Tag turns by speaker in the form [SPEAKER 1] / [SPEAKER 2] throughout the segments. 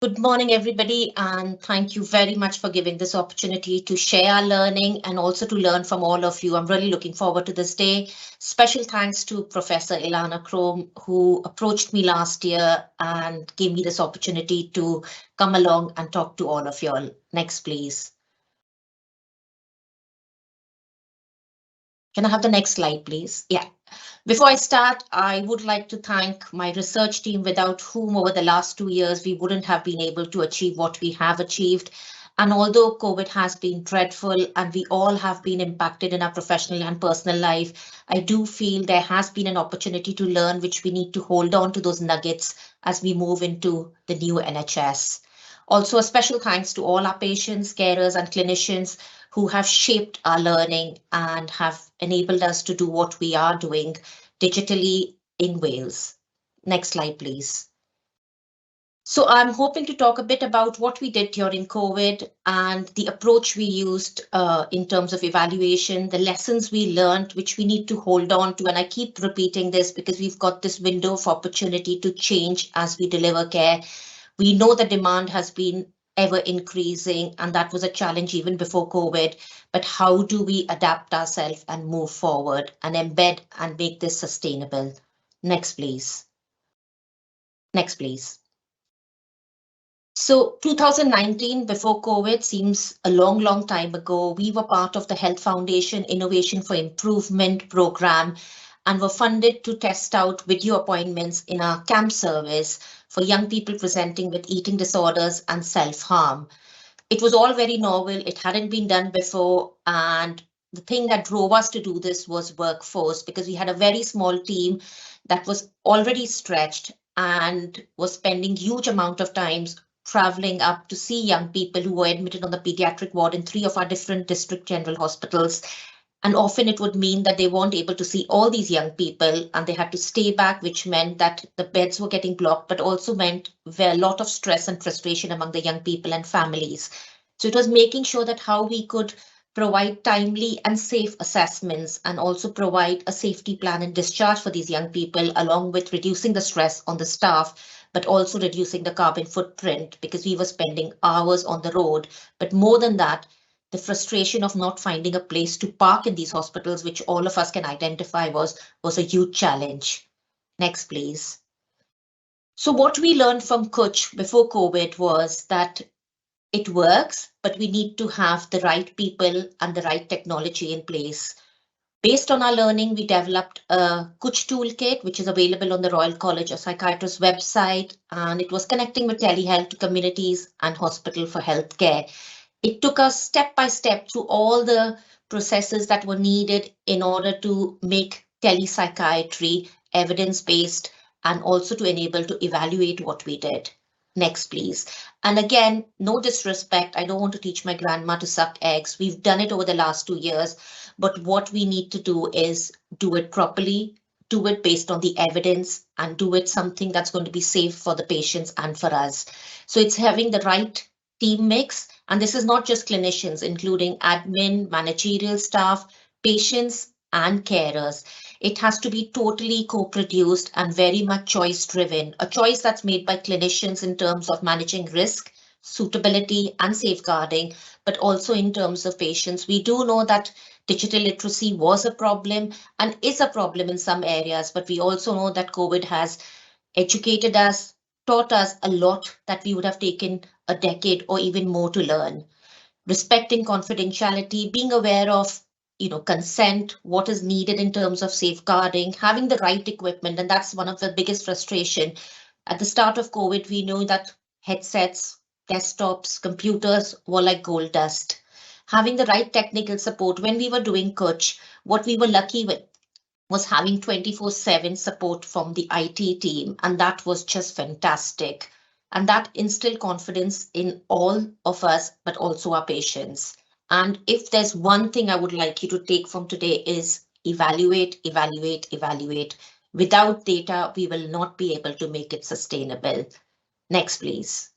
[SPEAKER 1] Good morning, everybody, and thank you very much for giving this opportunity to share our learning and also to learn from all of you. I'm really looking forward to this day. Special thanks to Professor Ilana Chrome, who approached me last year and gave me this opportunity to come along and talk to all of you all. Next, please. Can I have the next slide, please? Yeah. Before I start, I would like to thank my research team, without whom over the last 2 years we wouldn't have been able to achieve what we have achieved. And although COVID has been dreadful and we all have been impacted in our professional and personal life, I do feel there has been an opportunity to learn, which we need to hold on to those nuggets as we move into the new NHS. Also, a special thanks to all our patients, carers and clinicians who have shaped our learning and have enabled us to do what we are doing digitally in Wales. Next slide, please. So I'm hoping to talk a bit about what we did during COVID and the approach we used in terms of evaluation, the lessons we learned, which we need to hold on to. And I keep repeating this because we've got this window of opportunity to change as we deliver care. We know the demand has been ever increasing, and that was a challenge even before COVID. But how do we adapt ourselves and move forward and embed and make this sustainable? Next, please. Next, please. So 2019, before COVID, seems a long, long time ago. We were part of the Health Foundation Innovation for Improvement program and were funded to test out video appointments in our camp service for young people presenting with eating disorders and self-harm. It was all very novel. It hadn't been done before. And the thing that drove us to do this was workforce, because we had a very small team that was already stretched and was spending huge amount of times traveling up to see young people who were admitted on the pediatric ward in 3 of our different district general hospitals. And often it would mean that they weren't able to see all these young people and they had to stay back, which meant that the beds were getting blocked, but also meant a lot of stress and frustration among the young people and families. So it was making sure that how we could provide timely and safe assessments and also provide a safety plan and discharge for these young people, along with reducing the stress on the staff, but also reducing the carbon footprint because we were spending hours on the road. But more than that, the frustration of not finding a place to park in these hospitals, which all of us can identify was a huge challenge. Next, please. So what we learned from Kutch before COVID was that it works, but we need to have the right people and the right technology in place. Based on our learning, we developed a Kutch toolkit, which is available on the Royal College of Psychiatrists website, and it was connecting with telehealth to communities and hospital for healthcare. It took us step by step through all the processes that were needed in order to make telepsychiatry evidence-based and also to enable to evaluate what we did. Next, please. And again, no disrespect. I don't want to teach my grandma to suck eggs. We've done it over the last 2 years, but what we need to do is do it properly, do it based on the evidence, and do it something that's going to be safe for the patients and for us. So it's having the right team mix. And this is not just clinicians, including admin, managerial staff, patients, and carers. It has to be totally co-produced and very much choice driven, a choice that's made by clinicians in terms of managing risk, suitability, and safeguarding, but also in terms of patients. We do know that digital literacy was a problem and is a problem in some areas, but we also know that COVID has educated us, taught us a lot that we would have taken a decade or even more to learn. Respecting confidentiality, being aware of consent, what is needed in terms of safeguarding, having the right equipment. And that's one of the biggest frustration. At the start of COVID, we know that headsets, desktops, computers were like gold dust. Having the right technical support. When we were doing Kutch, what we were lucky with was having 24/7 support from the IT team, and that was just fantastic. And that instilled confidence in all of us, but also our patients. And if there's one thing I would like you to take from today is evaluate, evaluate, evaluate. Without data, we will not be able to make it sustainable. Next, please.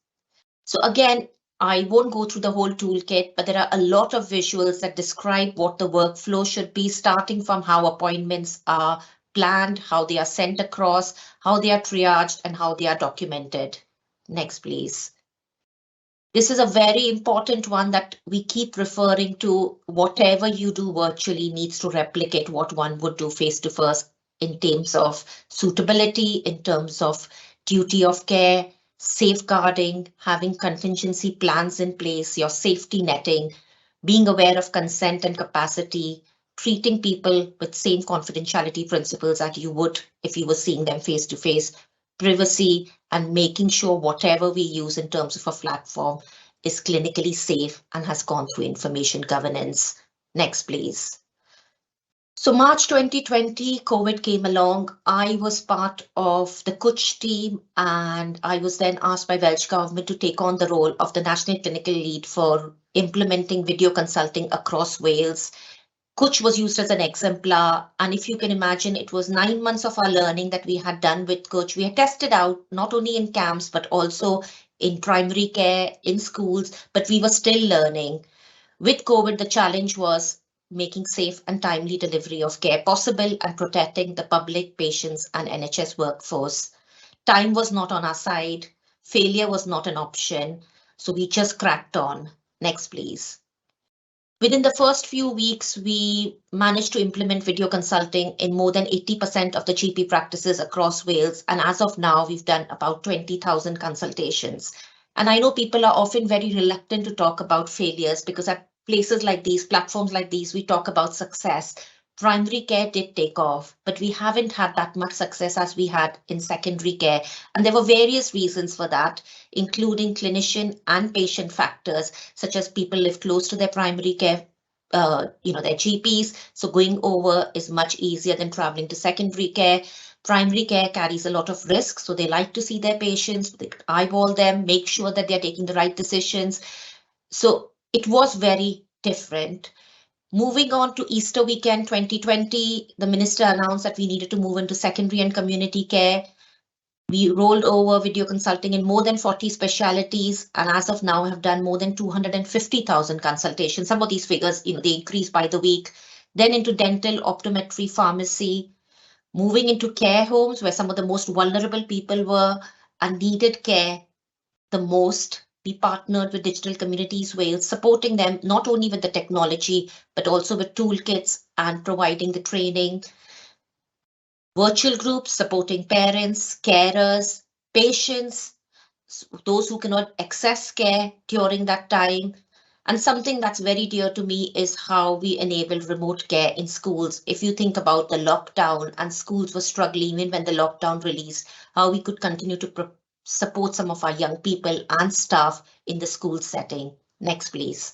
[SPEAKER 1] So again, I won't go through the whole toolkit, but there are a lot of visuals that describe what the workflow should be, starting from how appointments are planned, how they are sent across, how they are triaged, and how they are documented. Next, please. This is a very important one that we keep referring to. Whatever you do virtually needs to replicate what one would do face to face in terms of suitability, in terms of duty of care, safeguarding, having contingency plans in place, your safety netting, being aware of consent and capacity, treating people with same confidentiality principles that you would if you were seeing them face to face, privacy, and making sure whatever we use in terms of a platform is clinically safe and has gone through information governance. Next, please. So March 2020, COVID came along. I was part of the Kutch team, and I was then asked by Welsh government to take on the role of the National Clinical Lead for implementing video consulting across Wales. Kutch was used as an exemplar, and if you can imagine, it was 9 months of our learning that we had done with Kutch. We had tested out not only in camps, but also in primary care, in schools, but we were still learning. With COVID, the challenge was making safe and timely delivery of care possible and protecting the public, patients, and NHS workforce. Time was not on our side. Failure was not an option. So we just cracked on. Next, please. Within the first few weeks, we managed to implement video consulting in more than 80% of the GP practices across Wales. And as of now, we've done about 20,000 consultations. And I know people are often very reluctant to talk about failures because at places like these, platforms like these, we talk about success. Primary care did take off, but we haven't had that much success as we had in secondary care. And there were various reasons for that, including clinician and patient factors, such as people live close to their primary care, their GPs. So going over is much easier than traveling to secondary care. Primary care carries a lot of risk, so they like to see their patients, they eyeball them, make sure that they're taking the right decisions. So it was very different. Moving on to Easter weekend 2020, the minister announced that we needed to move into secondary and community care. We rolled over video consulting in more than 40 specialities, and as of now have done more than 250,000 consultations. Some of these figures, they increase by the week. Then into dental, optometry, pharmacy, moving into care homes where some of the most vulnerable people were and needed care the most. We partnered with Digital Communities Wales, supporting them not only with the technology, but also with toolkits and providing the training. Virtual groups supporting parents, carers, patients, those who cannot access care during that time. And something that's very dear to me is how we enable remote care in schools. If you think about the lockdown and schools were struggling even when the lockdown released, how we could continue to support some of our young people and staff in the school setting. Next, please.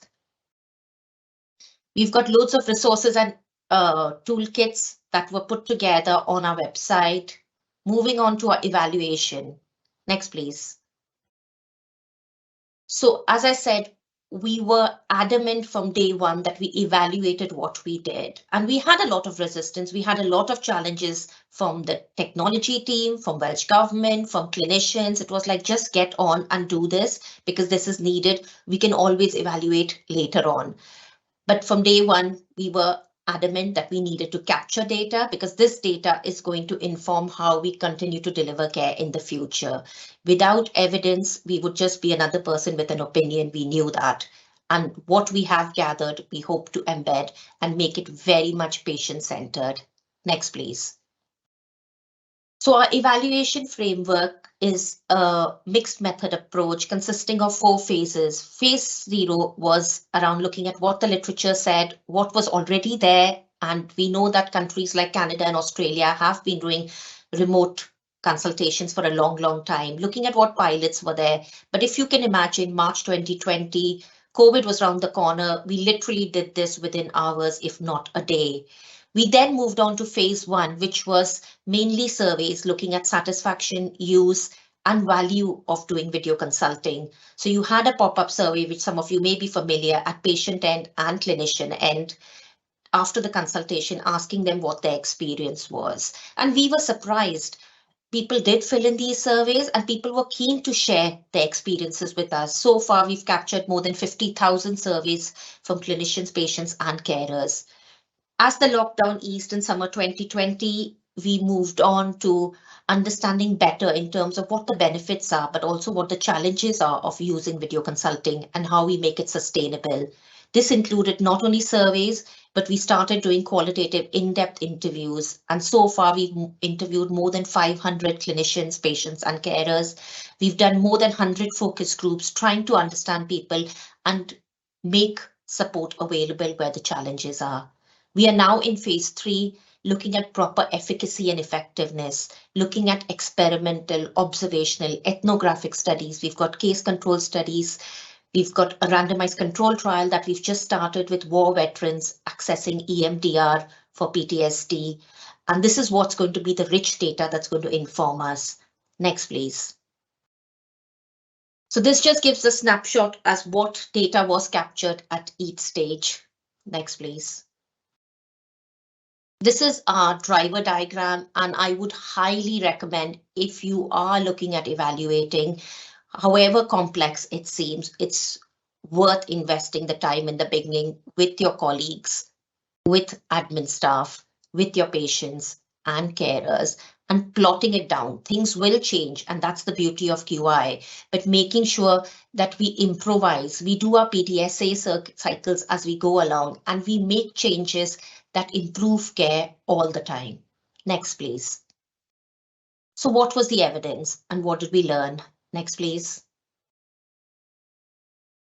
[SPEAKER 1] We've got loads of resources and toolkits that were put together on our website. Moving on to our evaluation. Next, please. So as I said, we were adamant from day one that we evaluated what we did, and we had a lot of resistance. We had a lot of challenges from the technology team, from Welsh government, from clinicians. It was like, just get on and do this because this is needed. We can always evaluate later on. But from day one, we were adamant that we needed to capture data because this data is going to inform how we continue to deliver care in the future. Without evidence, we would just be another person with an opinion. We knew that. And what we have gathered, we hope to embed and make it very much patient-centered. Next, please. So our evaluation framework is a mixed method approach consisting of 4 phases. Phase 0 was around looking at what the literature said, what was already there. And we know that countries like Canada and Australia have been doing remote consultations for a long, long time, looking at what pilots were there. But if you can imagine March 2020, COVID was around the corner. We literally did this within hours, if not a day. We then moved on to phase 1, which was mainly surveys looking at satisfaction, use, and value of doing video consulting. So you had a pop-up survey, which some of you may be familiar, at patient end and clinician end after the consultation, asking them what their experience was. And we were surprised. People did fill in these surveys and people were keen to share their experiences with us. So far, we've captured more than 50,000 surveys from clinicians, patients, and carers. As the lockdown eased in summer 2020, we moved on to understanding better in terms of what the benefits are, but also what the challenges are of using video consulting and how we make it sustainable. This included not only surveys, but we started doing qualitative in-depth interviews. And so far, we've interviewed more than 500 clinicians, patients, and carers. We've done more than 100 focus groups trying to understand people and make support available where the challenges are. We are now in phase 3, looking at proper efficacy and effectiveness, looking at experimental, observational, ethnographic studies. We've got case control studies. We've got a randomized control trial that we've just started with war veterans accessing EMDR for PTSD. And this is what's going to be the rich data that's going to inform us. Next, please. So this just gives a snapshot as what data was captured at each stage. Next, please. This is our driver diagram, and I would highly recommend, if you are looking at evaluating, however complex it seems, it's worth investing the time in the beginning with your colleagues, with admin staff, with your patients and carers, and plotting it down. Things will change, and that's the beauty of QI, but making sure that we improvise, we do our PTSA cycles as we go along, and we make changes that improve care all the time. Next, please. So what was the evidence and what did we learn? Next, please.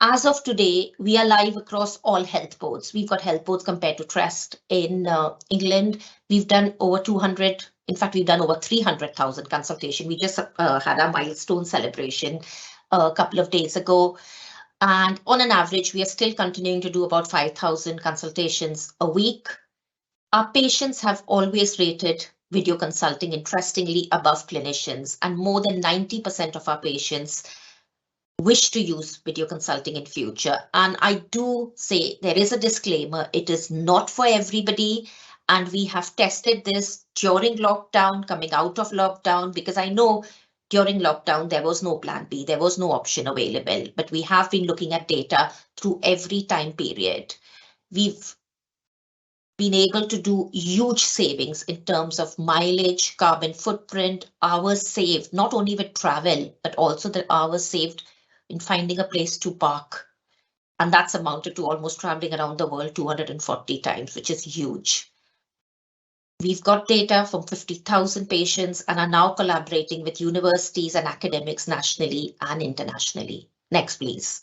[SPEAKER 1] As of today, we are live across all health boards. We've got health boards compared to Trust in England. We've done over 200. In fact, we've done over 300,000 consultation. We just had our milestone celebration a couple of days ago. And on an average, we are still continuing to do about 5,000 consultations a week. Our patients have always rated video consulting interestingly above clinicians, and more than 90% of our patients wish to use video consulting in future. And I do say there is a disclaimer, it is not for everybody. And we have tested this during lockdown, coming out of lockdown, because I know during lockdown, there was no plan B, there was no option available, but we have been looking at data through every time period. We've been able to do huge savings in terms of mileage, carbon footprint, hours saved, not only with travel, but also the hours saved in finding a place to park. And that's amounted to almost traveling around the world 240 times, which is huge. We've got data from 50,000 patients and are now collaborating with universities and academics nationally and internationally. Next, please.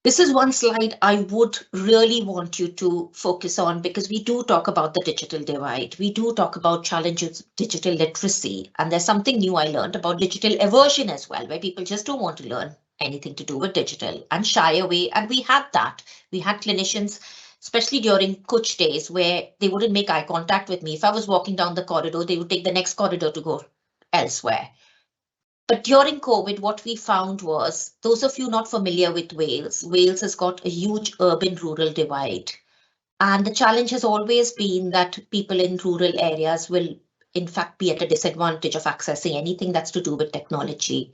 [SPEAKER 1] This is one slide I would really want you to focus on, because we do talk about the digital divide. We do talk about challenges of digital literacy. And there's something new I learned about digital aversion as well, where people just don't want to learn anything to do with digital and shy away. And we had that. We had clinicians, especially during coach days, where they wouldn't make eye contact with me. If I was walking down the corridor, they would take the next corridor to go elsewhere. But during COVID, what we found was, those of you not familiar with Wales, Wales has got a huge urban-rural divide. And the challenge has always been that people in rural areas will, in fact, be at a disadvantage of accessing anything that's to do with technology.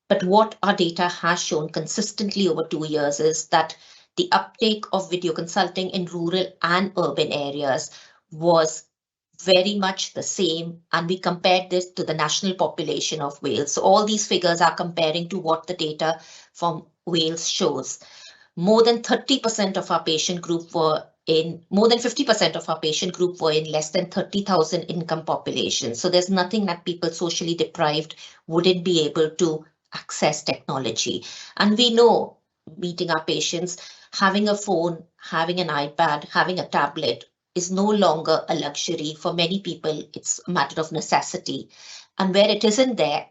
[SPEAKER 1] But what our data has shown consistently over 2 years is that the uptake of video consulting in rural and urban areas was very much the same, and we compared this to the national population of Wales. So all these figures are comparing to what the data from Wales shows. More than 30% of our patient group were in, more than 50% of our patient group were in less than 30,000 income population. So there's nothing that people socially deprived wouldn't be able to access technology. And we know, meeting our patients, having a phone, having an iPad, having a tablet is no longer a luxury. For many people, it's a matter of necessity. And where it isn't there,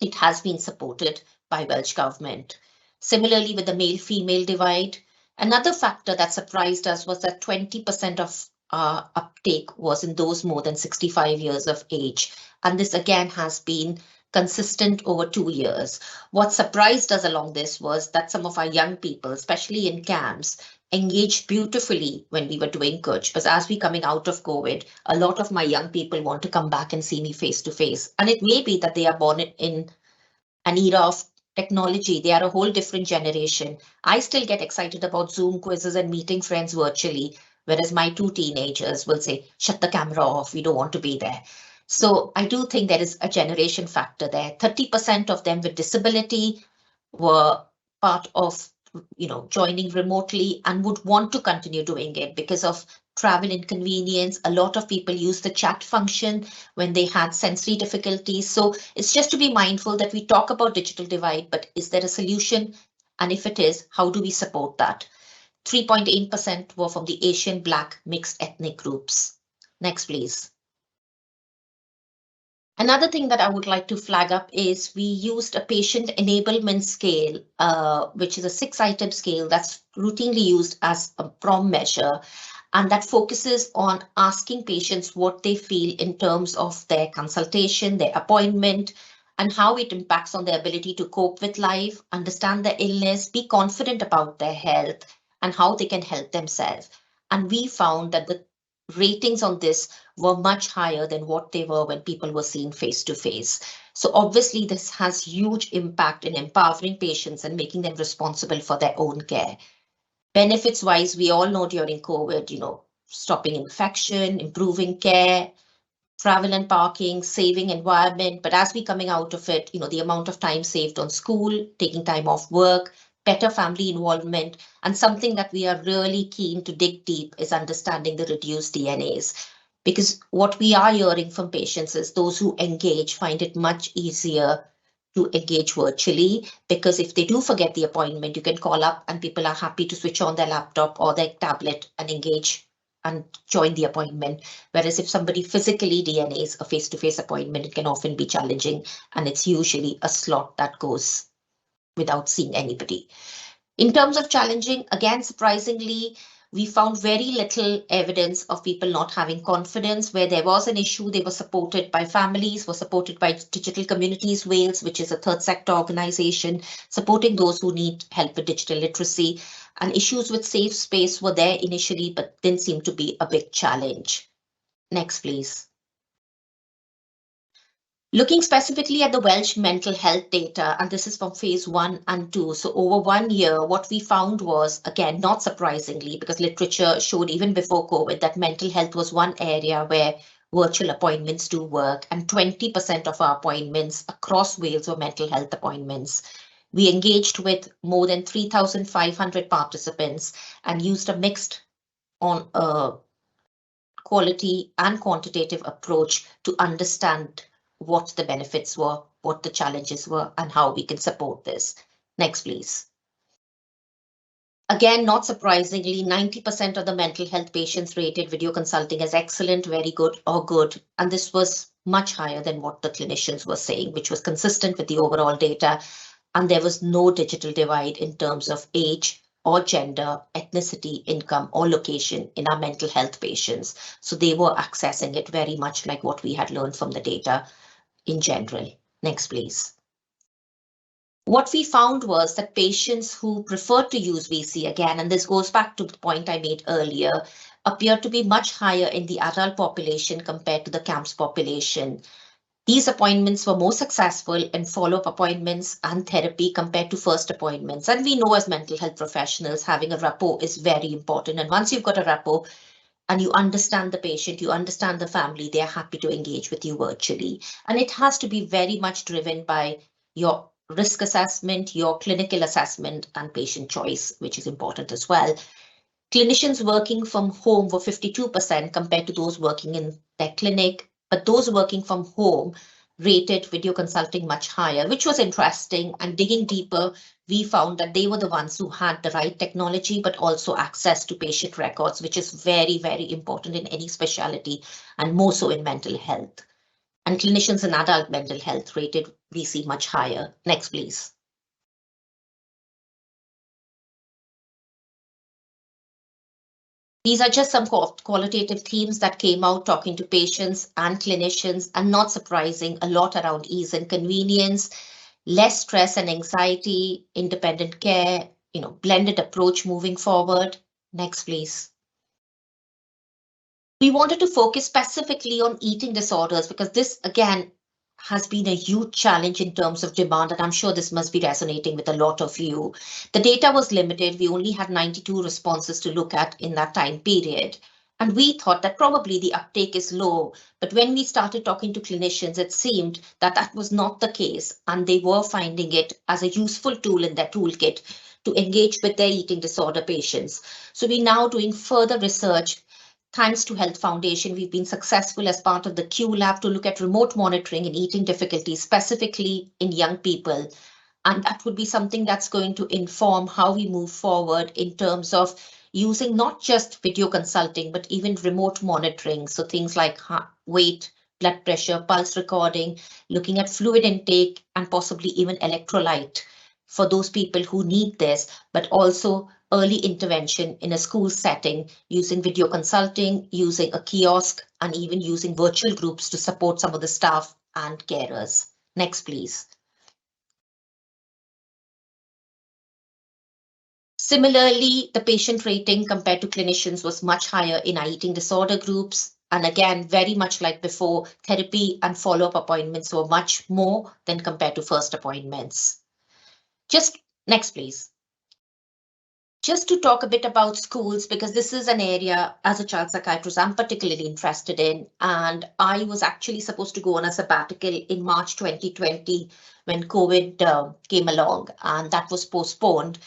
[SPEAKER 1] it has been supported by Welsh government. Similarly, with the male-female divide, another factor that surprised us was that 20% of our uptake was in those more than 65 years of age. And this again has been consistent over 2 years. What surprised us along this was that some of our young people, especially in camps, engaged beautifully when we were doing coach, because as we coming out of COVID, a lot of my young people want to come back and see me face to face. And it may be that they are born in an era of technology. They are a whole different generation. I still get excited about Zoom quizzes and meeting friends virtually, whereas my 2 teenagers will say, shut the camera off, we don't want to be there. So I do think there is a generation factor there. 30% of them with disability were part of, joining remotely and would want to continue doing it because of travel inconvenience. A lot of people use the chat function when they had sensory difficulties. So it's just to be mindful that we talk about digital divide, but is there a solution? And if it is, how do we support that? 3.8% were from the Asian, Black, mixed ethnic groups. Next, please. Another thing that I would like to flag up is we used a patient enablement scale, which is a 6-item scale that's routinely used as a PROM measure, and that focuses on asking patients what they feel in terms of their consultation, their appointment, and how it impacts on their ability to cope with life, understand their illness, be confident about their health, and how they can help themselves. And we found that the ratings on this were much higher than what they were when people were seen face to face. So obviously this has huge impact in empowering patients and making them responsible for their own care. Benefits wise, we all know during COVID, stopping infection, improving care, travel and parking, saving environment. But as we coming out of it, the amount of time saved on school, taking time off work, better family involvement, and something that we are really keen to dig deep is understanding the reduced DNAs. Because what we are hearing from patients is those who engage find it much easier to engage virtually, because if they do forget the appointment, you can call up and people are happy to switch on their laptop or their tablet and engage and join the appointment. Whereas if somebody physically DNAs a face-to-face appointment, it can often be challenging, and it's usually a slot that goes without seeing anybody. In terms of challenging, again, surprisingly, we found very little evidence of people not having confidence. Where there was an issue, they were supported by families, were supported by Digital Communities Wales, which is a third sector organisation, supporting those who need help with digital literacy. And issues with safe space were there initially, but didn't seem to be a big challenge. Next, please. Looking specifically at the Welsh mental health data, and this is from phase 1 and 2. So over 1 year, what we found was, again, not surprisingly, because literature showed even before COVID that mental health was one area where virtual appointments do work, and 20% of our appointments across Wales were mental health appointments. We engaged with more than 3,500 participants and used a mixed on a quality and quantitative approach to understand what the benefits were, what the challenges were, and how we can support this. Next, please. Again, not surprisingly, 90% of the mental health patients rated video consulting as excellent, very good, or good. And this was much higher than what the clinicians were saying, which was consistent with the overall data. And there was no digital divide in terms of age or gender, ethnicity, income, or location in our mental health patients. So they were accessing it very much like what we had learned from the data in general. Next, please. What we found was that patients who preferred to use VC again, and this goes back to the point I made earlier, appeared to be much higher in the adult population compared to the CAMS population. These appointments were more successful in follow-up appointments and therapy compared to first appointments. And we know as mental health professionals, having a rapport is very important. And once you've got a rapport, and you understand the patient, you understand the family, they're happy to engage with you virtually. And it has to be very much driven by your risk assessment, your clinical assessment, and patient choice, which is important as well. Clinicians working from home were 52% compared to those working in their clinic, but those working from home rated video consulting much higher, which was interesting. And digging deeper, we found that they were the ones who had the right technology, but also access to patient records, which is very, very important in any specialty, and more so in mental health. And clinicians in adult mental health rated VC much higher. Next, please. These are just some qualitative themes that came out talking to patients and clinicians, and not surprising, a lot around ease and convenience, less stress and anxiety, independent care, blended approach moving forward. Next, please. We wanted to focus specifically on eating disorders because this, again, has been a huge challenge in terms of demand, and I'm sure this must be resonating with a lot of you. The data was limited. We only had 92 responses to look at in that time period. And we thought that probably the uptake is low, but when we started talking to clinicians, it seemed that that was not the case, and they were finding it as a useful tool in their toolkit to engage with their eating disorder patients. So we're now doing further research. Thanks to Health Foundation, we've been successful as part of the Q Lab to look at remote monitoring in eating difficulties, specifically in young people. And that would be something that's going to inform how we move forward in terms of using not just video consulting, but even remote monitoring. So things like weight, blood pressure, pulse recording, looking at fluid intake, and possibly even electrolyte for those people who need this, but also early intervention in a school setting using video consulting, using a kiosk, and even using virtual groups to support some of the staff and carers. Next, please. Similarly, the patient rating compared to clinicians was much higher in our eating disorder groups. And again, very much like before, therapy and follow-up appointments were much more than compared to first appointments. Just next, please. Just to talk a bit about schools, because this is an area as a child psychiatrist I'm particularly interested in. And I was actually supposed to go on a sabbatical in March 2020 when COVID came along, and that was postponed.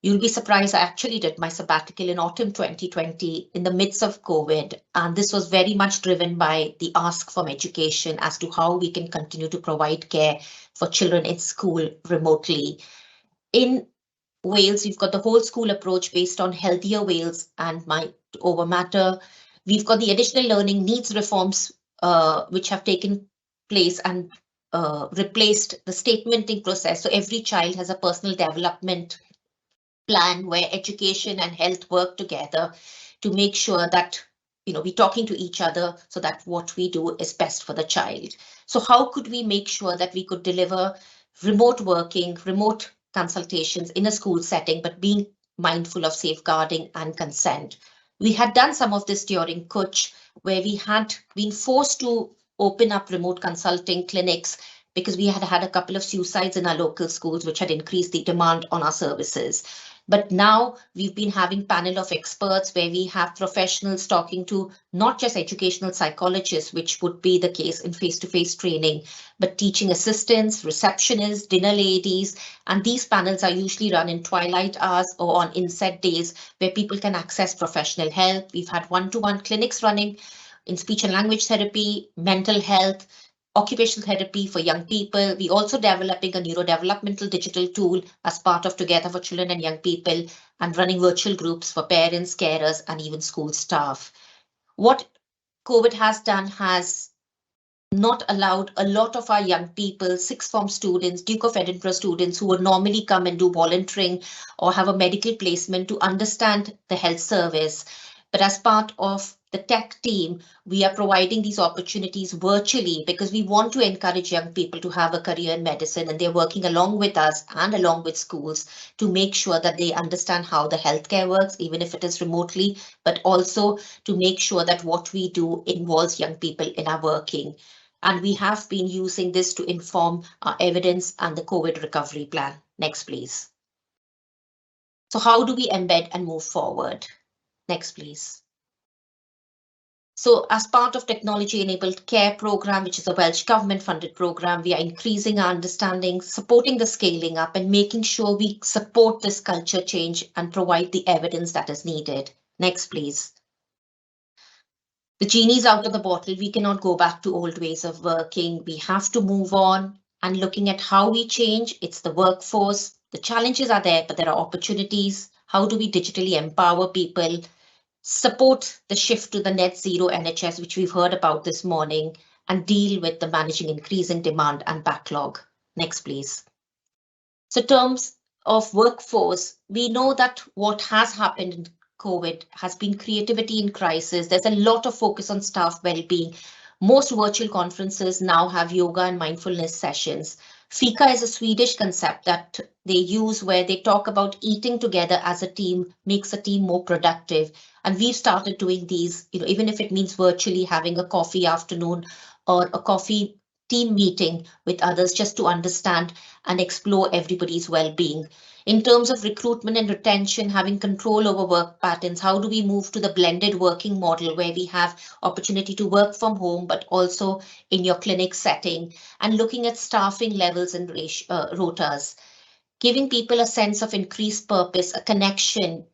[SPEAKER 1] You'll be surprised, I actually did my sabbatical in autumn 2020 in the midst of COVID, and this was very much driven by the ask from education as to how we can continue to provide care for children in school remotely. In Wales, we've got the whole school approach based on Healthier Wales and Mind Over Matter. We've got the additional learning needs reforms which have taken place and replaced the statementing process. So every child has a personal development plan where education and health work together to make sure that we're talking to each other so that what we do is best for the child. So how could we make sure that we could deliver remote working, remote consultations in a school setting, but being mindful of safeguarding and consent? We had done some of this during Kutch, where we had been forced to open up remote consulting clinics because we had had a couple of suicides in our local schools, which had increased the demand on our services. But now we've been having panel of experts where we have professionals talking to not just educational psychologists, which would be the case in face-to-face training, but teaching assistants, receptionists, dinner ladies. And these panels are usually run in twilight hours or on inset days where people can access professional help. We've had one-to-one clinics running in speech and language therapy, mental health, occupational therapy for young people. We're also developing a neurodevelopmental digital tool as part of Together for Children and Young People, and running virtual groups for parents, carers, and even school staff. What COVID has done has not allowed a lot of our young people, sixth form students, Duke of Edinburgh students who would normally come and do volunteering or have a medical placement to understand the health service. But as part of the tech team, we are providing these opportunities virtually because we want to encourage young people to have a career in medicine, and they're working along with us and along with schools to make sure that they understand how the healthcare works, even if it is remotely, but also to make sure that what we do involves young people in our working. And we have been using this to inform our evidence and the COVID recovery plan. Next, please. So how do we embed and move forward? Next, please. So as part of technology enabled care program, which is a Welsh government funded program, we are increasing our understanding, supporting the scaling up and making sure we support this culture change and provide the evidence that is needed. Next, please. The genie's out of the bottle. We cannot go back to old ways of working. We have to move on and looking at how we change. It's the workforce. The challenges are there, but there are opportunities. How do we digitally empower people? Support the shift to the net zero NHS, which we've heard about this morning, and deal with the managing increasing demand and backlog. Next, please. So in terms of workforce, we know that what has happened in COVID has been creativity in crisis. There's a lot of focus on staff well-being. Most virtual conferences now have yoga and mindfulness sessions. Fika is a Swedish concept that they use where they talk about eating together as a team makes a team more productive. And we've started doing these, even if it means virtually having a coffee afternoon or a coffee team meeting with others just to understand and explore everybody's well-being. In terms of recruitment and retention, having control over work patterns, how do we move to the blended working model where we have opportunity to work from home, but also in your clinic setting, and looking at staffing levels and rotas, giving people a sense of increased purpose, a connection,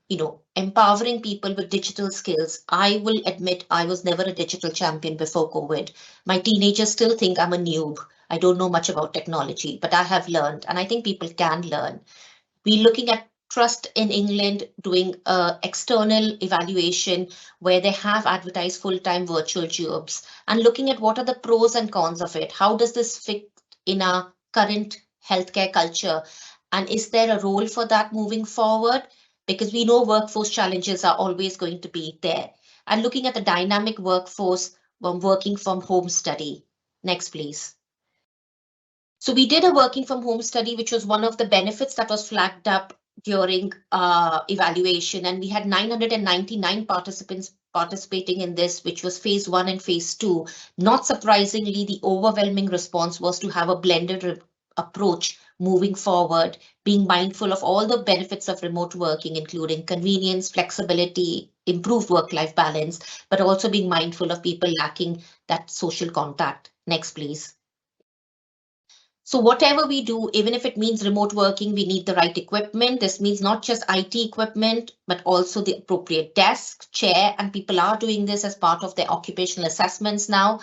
[SPEAKER 1] empowering people with digital skills. I will admit I was never a digital champion before COVID. My teenagers still think I'm a noob. I don't know much about technology, but I have learned, and I think people can learn. We're looking at Trust in England doing external evaluation where they have advertised full-time virtual jobs and looking at what are the pros and cons of it. How does this fit in our current healthcare culture? And is there a role for that moving forward? Because we know workforce challenges are always going to be there. And looking at the dynamic workforce working from home study. Next, please. So we did a working from home study, which was one of the benefits that was flagged up during evaluation. And we had 999 participants participating in this, which was phase 1 and phase 2. Not surprisingly, the overwhelming response was to have a blended approach moving forward, being mindful of all the benefits of remote working, including convenience, flexibility, improved work-life balance, but also being mindful of people lacking that social contact. Next, please. So whatever we do, even if it means remote working, we need the right equipment. This means not just IT equipment, but also the appropriate desk, chair, and people are doing this as part of their occupational assessments now,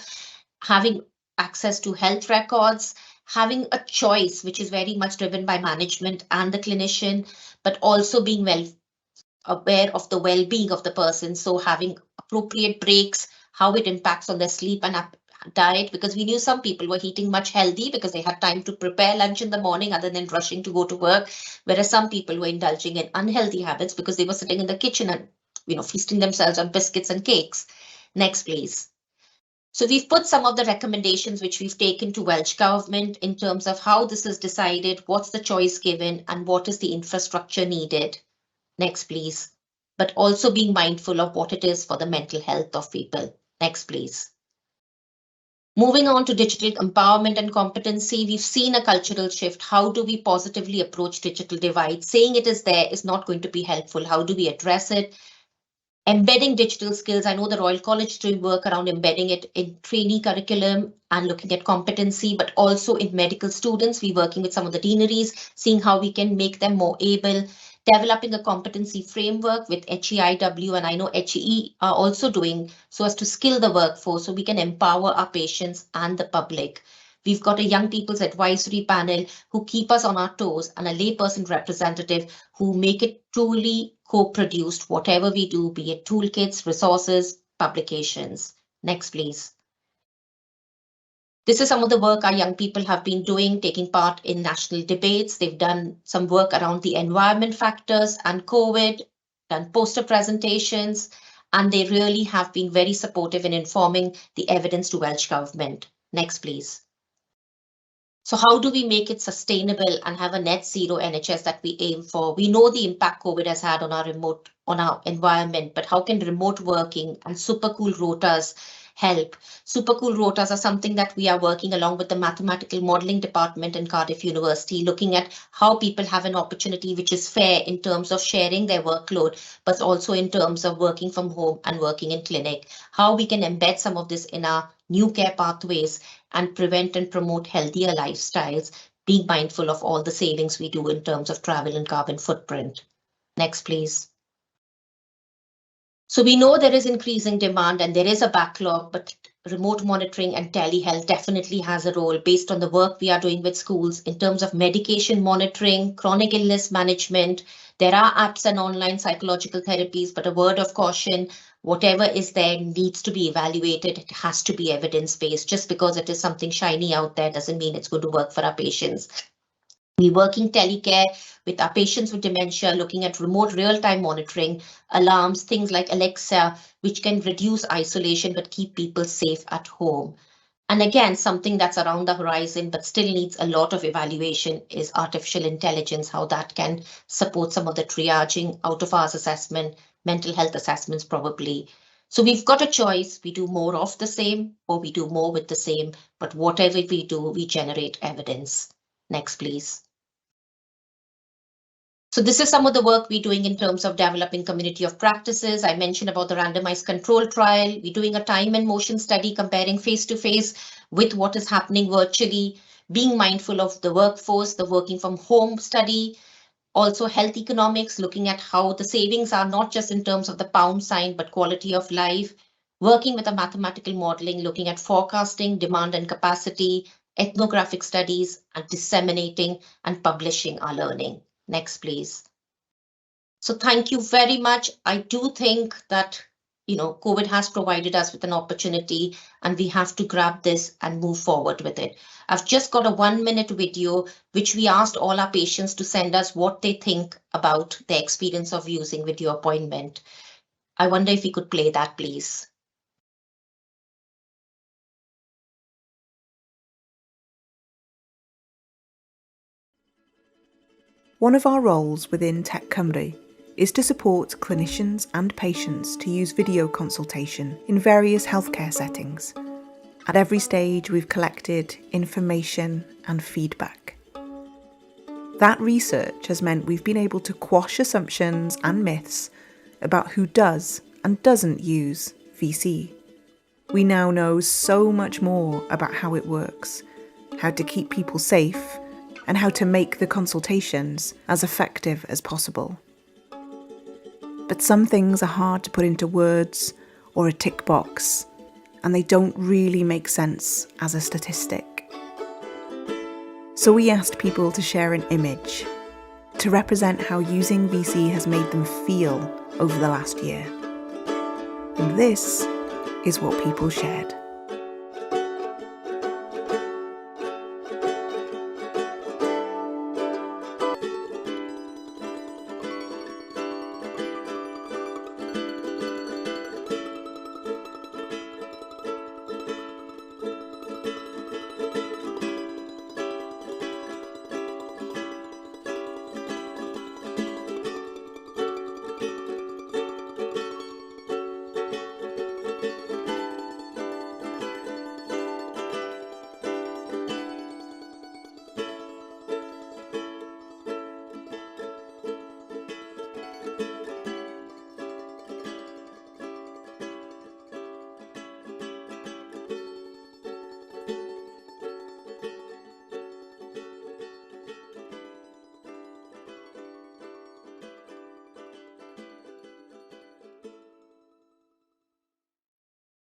[SPEAKER 1] having access to health records, having a choice, which is very much driven by management and the clinician, but also being well aware of the well-being of the person. So having appropriate breaks, how it impacts on their sleep and diet, because we knew some people were eating much healthy because they had time to prepare lunch in the morning other than rushing to go to work, whereas some people were indulging in unhealthy habits because they were sitting in the kitchen and feasting themselves on biscuits and cakes. Next, please. So we've put some of the recommendations which we've taken to Welsh government in terms of how this is decided, what's the choice given, and what is the infrastructure needed. Next, please. But also being mindful of what it is for the mental health of people. Next, please. Moving on to digital empowerment and competency, we've seen a cultural shift. How do we positively approach digital divide? Saying it is there is not going to be helpful. How do we address it? Embedding digital skills. I know the Royal College is doing work around embedding it in trainee curriculum and looking at competency, but also in medical students. We're working with some of the deaneries, seeing how we can make them more able, developing a competency framework with HEIW, and I know HE are also doing so as to skill the workforce so we can empower our patients and the public. We've got a young people's advisory panel who keep us on our toes and a layperson representative who make it truly co-produced, whatever we do, be it toolkits, resources, publications. Next, please. This is some of the work our young people have been doing, taking part in national debates. They've done some work around the environment factors and COVID, done poster presentations, and they really have been very supportive in informing the evidence to Welsh government. Next, please. So how do we make it sustainable and have a net zero NHS that we aim for? We know the impact COVID has had on our environment, but how can remote working and super cool rotas help? Super cool rotas are something that we are working along with the mathematical modelling department in Cardiff University, looking at how people have an opportunity which is fair in terms of sharing their workload, but also in terms of working from home and working in clinic, how we can embed some of this in our new care pathways and prevent and promote healthier lifestyles, being mindful of all the savings we do in terms of travel and carbon footprint. Next, please. So we know there is increasing demand and there is a backlog, but remote monitoring and telehealth definitely has a role based on the work we are doing with schools in terms of medication monitoring, chronic illness management. There are apps and online psychological therapies, but a word of caution, whatever is there needs to be evaluated. It has to be evidence-based. Just because it is something shiny out there doesn't mean it's going to work for our patients. We're working telecare with our patients with dementia, looking at remote real-time monitoring, alarms, things like Alexa, which can reduce isolation but keep people safe at home. And again, something that's around the horizon but still needs a lot of evaluation is artificial intelligence, how that can support some of the triaging, out of hours assessment, mental health assessments probably. So we've got a choice. We do more of the same or we do more with the same, but whatever we do, we generate evidence. Next, please. So this is some of the work we're doing in terms of developing community of practices. I mentioned about the randomized control trial. We're doing a time and motion study comparing face-to-face with what is happening virtually, being mindful of the workforce, the working from home study, also health economics, looking at how the savings are not just in terms of the pound sign, but quality of life, working with a mathematical modeling, looking at forecasting, demand and capacity, ethnographic studies, and disseminating and publishing our learning. Next, please. So thank you very much. I do think that, COVID has provided us with an opportunity and we have to grab this and move forward with it. I've just got a 1-minute video, which we asked all our patients to send us what they think about their experience of using video appointment. I wonder if we could play that, please.
[SPEAKER 2] One of our roles within Tech Cymru is to support clinicians and patients to use video consultation in various healthcare settings. At every stage, we've collected information and feedback. That research has meant we've been able to quash assumptions and myths about who does and doesn't use VC. We now know so much more about how it works, how to keep people safe, and how to make the consultations as effective as possible. But some things are hard to put into words or a tick box, and they don't really make sense as a statistic. So we asked people to share an image to represent how using VC has made them feel over the last year. And this is what people shared.